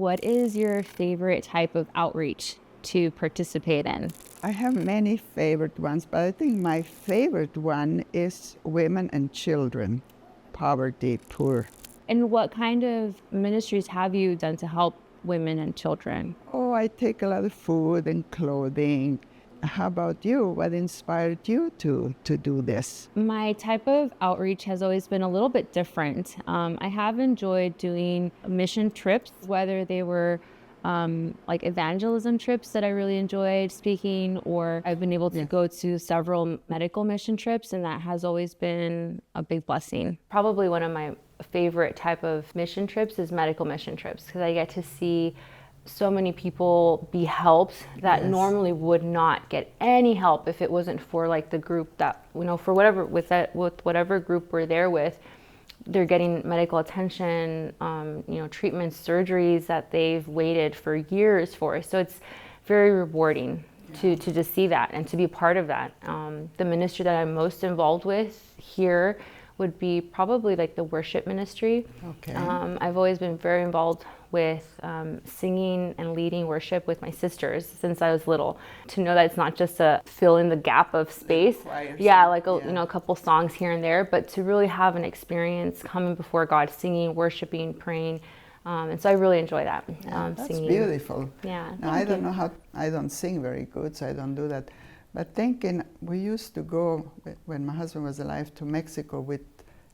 What is your favorite type of outreach to participate in? I have many favorite ones, but I think my favorite one is women and children, poverty, poor. And what kind of ministries have you done to help women and children? Oh, I take a lot of food and clothing. How about you? What inspired you to do this? My type of outreach has always been a little bit different. I have enjoyed doing mission trips, whether they were like evangelism trips that I really enjoyed speaking, or I've been able to go to several medical mission trips, and that has always been a big blessing. Probably one of my favorite type of mission trips is medical mission trips, because I get to see so many people be helped that normally would not get any help if it wasn't for like the group that, for whatever, with whatever group we're there with, they're getting medical attention, treatments, surgeries that they've waited for years for. So it's very rewarding to just see that and to be part of that. The ministry that I'm most involved with here would be probably like the worship ministry. Okay. I've always been very involved with singing and leading worship with my sisters since I was little. To know that it's not just to fill in the gap of space, a couple songs here and there, but to really have an experience coming before God, singing, worshiping, praying. And so I really enjoy that. That's singing. Beautiful. Yeah. Now, I don't know how, I don't sing very good, so I don't do that. But thinking, we used to go, when my husband was alive, to Mexico with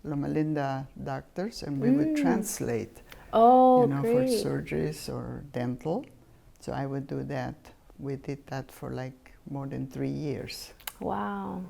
Loma Linda doctors, and we would translate. Oh, for great. surgeries or dental. So I would do that. We did that for like more than 3 years. Wow.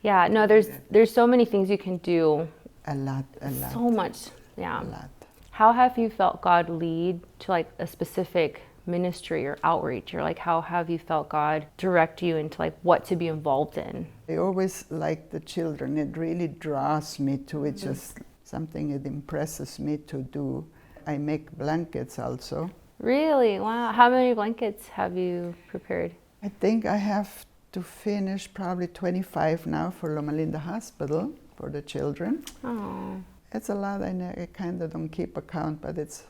Yeah, no, there's so many things you can do. A lot. So much, yeah. A lot. How have you felt God lead to like a specific ministry or outreach, or like how have you felt God direct you into like what to be involved in? I always like the children. It really draws me to it, just something it impresses me to do. I make blankets also. Really? Wow. How many blankets have you prepared? I think I have to finish probably 25 now for Loma Linda Hospital for the children. Oh. It's a lot. I kind of don't keep account, but it's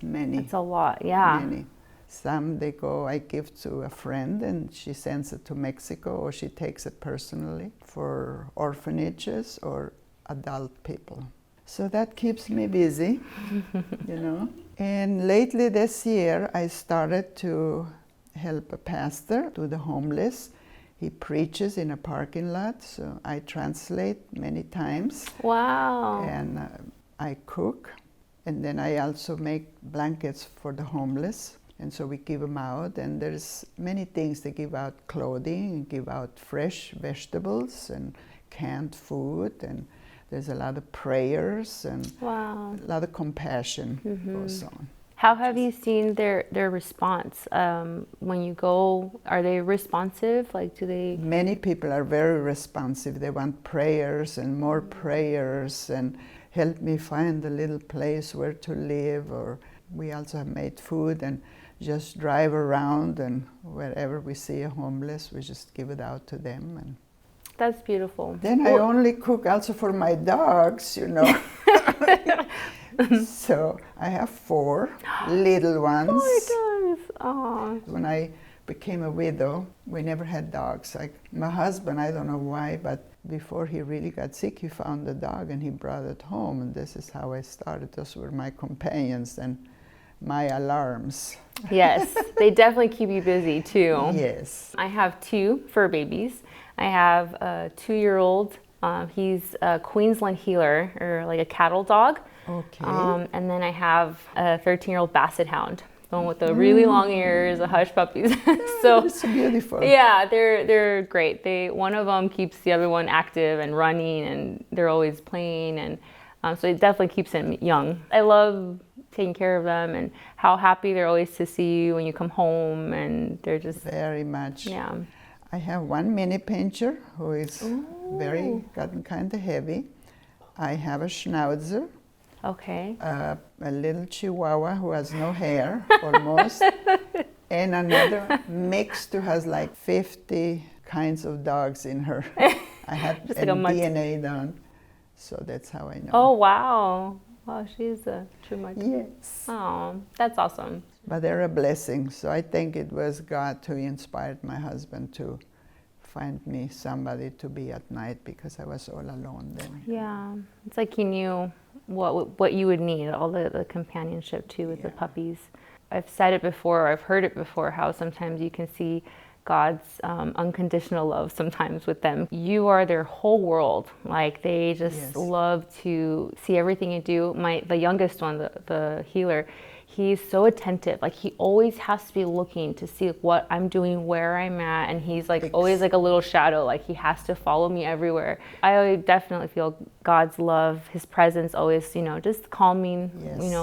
many. It's a lot, yeah. Many. Some I give to a friend and she sends it to Mexico, or she takes it personally for orphanages or adult people. So that keeps me busy, And lately this year, I started to help a pastor to the homeless. He preaches in a parking lot, so I translate many times. Wow. And I cook, and then I also make blankets for the homeless. And so we give them out, and there's many things. They give out clothing, and give out fresh vegetables and canned food, and there's a lot of prayers and a lot of compassion goes on. How have you seen their response when you go? Are they responsive? Like, do they? Many people are very responsive. They want prayers and more prayers, and help me find a little place where to live. Or we also have made food and just drive around, and wherever we see a homeless, we just give it out to them. And that's beautiful. then I only cook also for my dogs, So I have 4 little ones. Oh, my gosh. Aww. When I became a widow, we never had dogs. My husband, I don't know why, but before he really got sick, he found a dog and he brought it home. And this is how I started. Those were my companions and my alarms. Yes, they definitely keep you busy too. Yes. I have 2 fur babies. I have a 2-year-old. He's a Queensland Heeler, or like a cattle dog. Okay. And then I have a 13-year-old Basset Hound, the one with the really long ears, the hush puppies. So it's beautiful. Yeah, they're great. One of them keeps the other one active and running, and they're always playing, and so it definitely keeps him young. I love taking care of them, and how happy they're always to see you when you come home, and they're just very much. Yeah. I have 1 mini pincher who is gotten kind of heavy. I have a Schnauzer. Okay. A little Chihuahua who has no hair, almost. And another mixed who has like 50 kinds of dogs in her. I had Just like a DNA done, so that's how I know. Oh, wow. Wow, she's a true mutt. Yes. Oh, that's awesome. But they're a blessing. So I think it was God who inspired my husband to find me somebody to be at night, because I was all alone then. Yeah, it's like he knew what you would need, all the companionship too with the puppies. I've said it before, I've heard it before, how sometimes you can see God's unconditional love sometimes with them. You are their whole world. Like they just love to see everything you do. The youngest one, the healer, he's so attentive. Like he always has to be looking to see what I'm doing, where I'm at, and he's like always like a little shadow. Like he has to follow me everywhere. I definitely feel God's love, His presence, always just calming.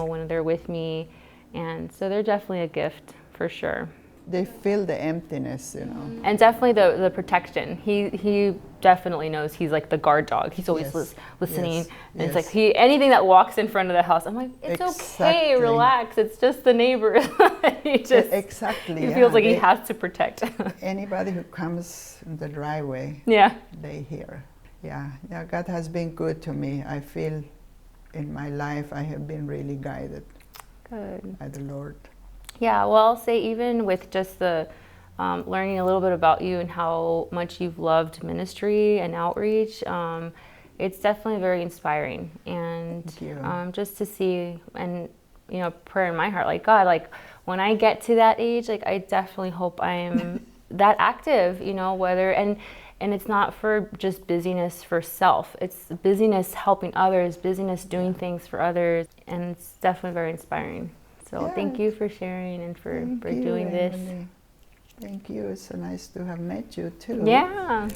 When they're with me, and so they're definitely a gift for sure. They fill the emptiness, And definitely the protection. He definitely knows he's like the guard dog. He's always listening. And it's like anything that walks in front of the house, I'm like, it's okay, relax. It's just the neighbor. He feels like he has to protect. Anybody who comes in the driveway, they hear. Yeah, God has been good to me. I feel in my life I have been really guided by the Lord. Yeah, well, I'll say even with just the learning a little bit about you and how much you've loved ministry and outreach, it's definitely very inspiring. And just to see and, prayer in my heart, like, God, like when I get to that age, like I definitely hope I am that active, whether, and it's not for just busyness for self. It's busyness helping others, busyness doing things for others. And it's definitely very inspiring. So thank you for sharing and for doing this. Thank you. It's so nice to have met you too. Yeah.